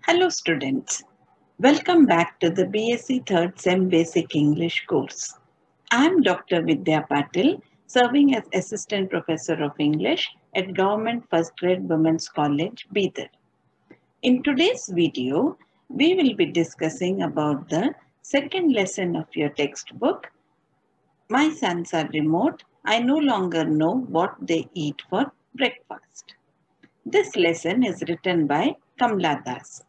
Hello students, welcome back to the BSc 3rd SEM Basic English course. I am Dr. Vidya Patil, serving as Assistant Professor of English at Government First Grade Women's College, Bidar. In today's video, we will be discussing about the second lesson of your textbook, My Sons Are Remote, I No Longer Know What They Eat for Breakfast. This lesson is written by Kamla Das.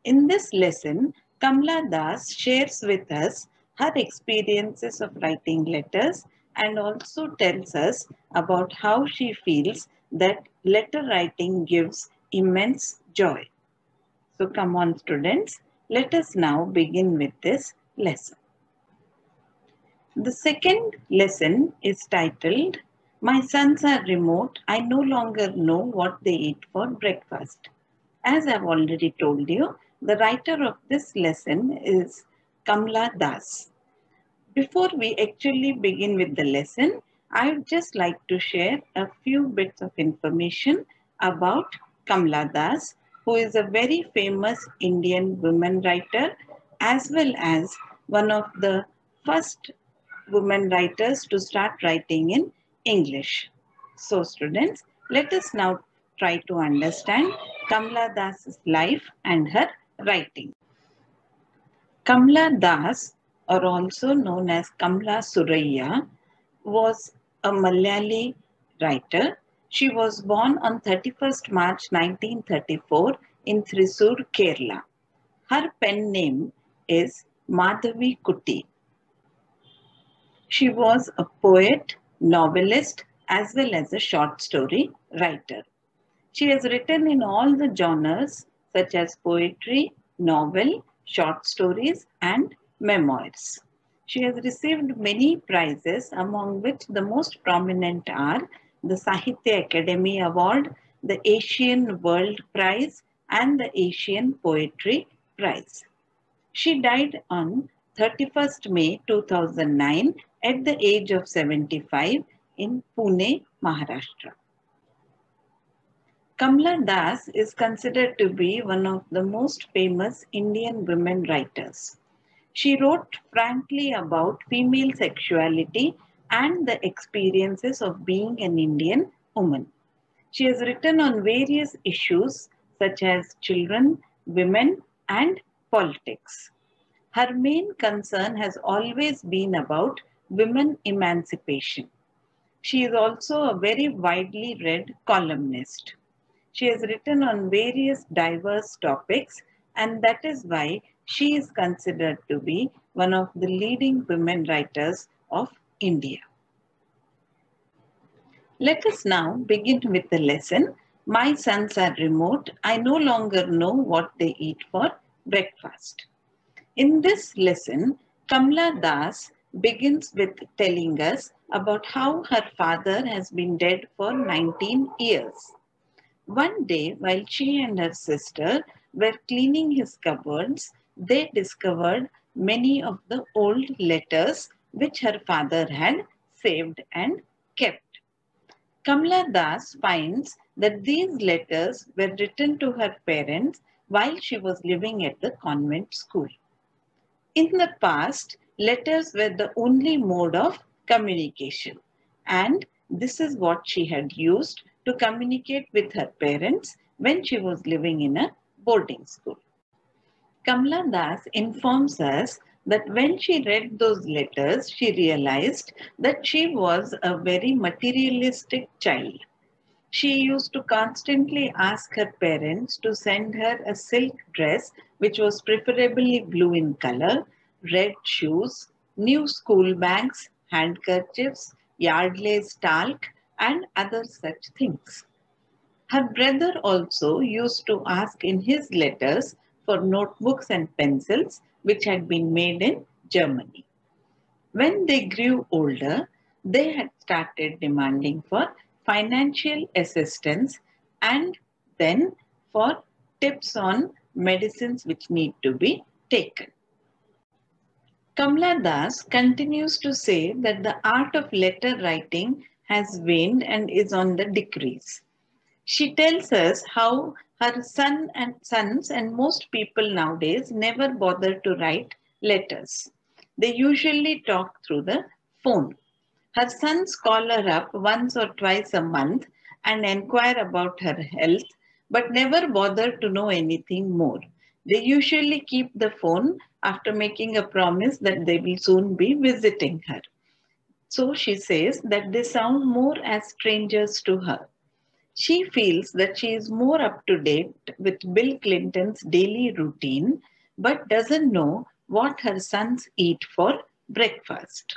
In this lesson, Kamla Das shares with us her experiences of writing letters and also tells us about how she feels that letter writing gives immense joy. So come on students, let us now begin with this lesson. The second lesson is titled, My Sons Are Remote, I No Longer Know What They Eat for Breakfast. As I've already told you, the writer of this lesson is Kamla Das. Before we actually begin with the lesson, I would just like to share a few bits of information about Kamla Das, who is a very famous Indian women writer as well as one of the first women writers to start writing in English. So students, let us now try to understand Kamla Das's life and her writing. Kamla Das, or also known as Kamla Suraiya, was a Malayali writer. She was born on 31st March 1934 in Thrissur, Kerala. Her pen name is Madhavi Kutty. She was a poet, novelist, as well as a short story writer. She has written in all the genres such as poetry, novel, short stories, and memoirs. She has received many prizes, among which the most prominent are the Sahitya Academy Award, the Asian World Prize, and the Asian Poetry Prize. She died on 31st May 2009 at the age of 75 in Pune, Maharashtra. Kamla Das is considered to be one of the most famous Indian women writers. She wrote frankly about female sexuality and the experiences of being an Indian woman. She has written on various issues such as children, women, and politics. Her main concern has always been about women emancipation. She is also a very widely read columnist. She has written on various diverse topics, and that is why she is considered to be one of the leading women writers of India. Let us now begin with the lesson, My Sons Are Remote, I No Longer Know What They Eat for Breakfast. In this lesson, Kamla Das begins with telling us about how her father has been dead for 19 years. One day, while she and her sister were cleaning his cupboards, they discovered many of the old letters which her father had saved and kept. Kamla Das finds that these letters were written to her parents while she was living at the convent school. In the past, letters were the only mode of communication, and this is what she had used to communicate with her parents when she was living in a boarding school. Kamla Das informs us that when she read those letters, she realized that she was a very materialistic child. She used to constantly ask her parents to send her a silk dress, which was preferably blue in color, red shoes, new school bags, handkerchiefs, Yardley's talc, and other such things. Her brother also used to ask in his letters for notebooks and pencils, which had been made in Germany. When they grew older, they had started demanding for financial assistance and then for tips on medicines which need to be taken. Kamla Das continues to say that the art of letter writing has waned and is on the decrease. She tells us how Her sons and most people nowadays never bother to write letters. They usually talk through the phone. Her sons call her up once or twice a month and inquire about her health, but never bother to know anything more. They usually keep the phone after making a promise that they will soon be visiting her. So she says that they sound more as strangers to her. She feels that she is more up to date with Bill Clinton's daily routine, but doesn't know what her sons eat for breakfast.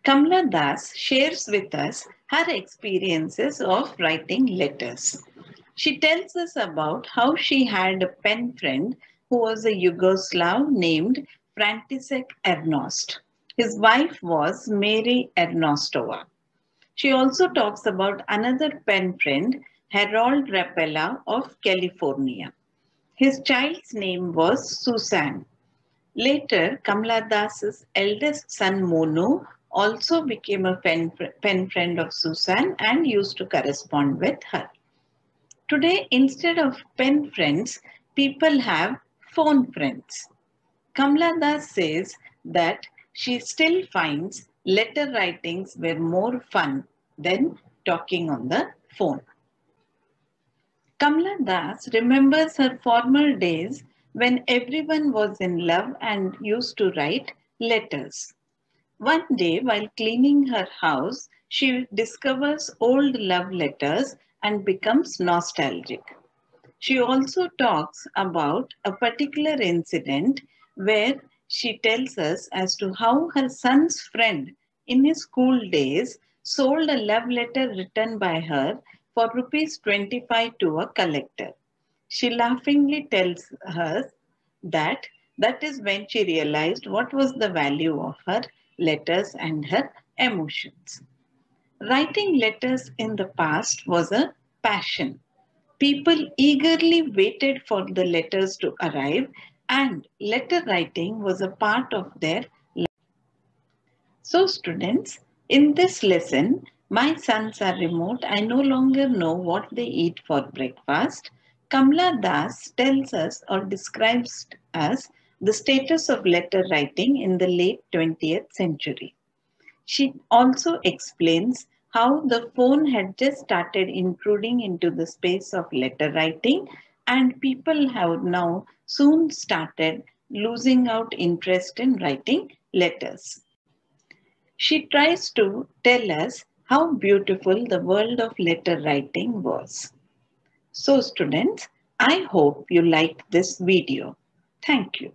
Kamla Das shares with us her experiences of writing letters. She tells us about how she had a pen friend who was a Yugoslav named František Ernost. His wife was Mary Ernostova. She also talks about another pen friend, Harold Rapella of California. His child's name was Susan. Later, Kamla Das's eldest son Monu also became a pen friend of Susan and used to correspond with her. Today, instead of pen friends, people have phone friends. Kamla Das says that she still finds letter writings were more fun than talking on the phone. Kamla Das remembers her former days when everyone was in love and used to write letters. One day, while cleaning her house, she discovers old love letters and becomes nostalgic. She also talks about a particular incident where she tells us as to how her son's friend in his school days sold a love letter written by her for rupees 25 to a collector. She laughingly tells her that that is when she realized what was the value of her letters and her emotions. Writing letters in the past was a passion. People eagerly waited for the letters to arrive, and letter writing was a part of their life. So, students, in this lesson, my sons are remote. I no longer know what they eat for breakfast. Kamla Das tells us or describes us the status of letter writing in the late 20th century. She also explains how the phone had just started intruding into the space of letter writing, and people have now soon started losing out interest in writing letters. She tries to tell us how beautiful the world of letter writing was. So students, I hope you liked this video. Thank you.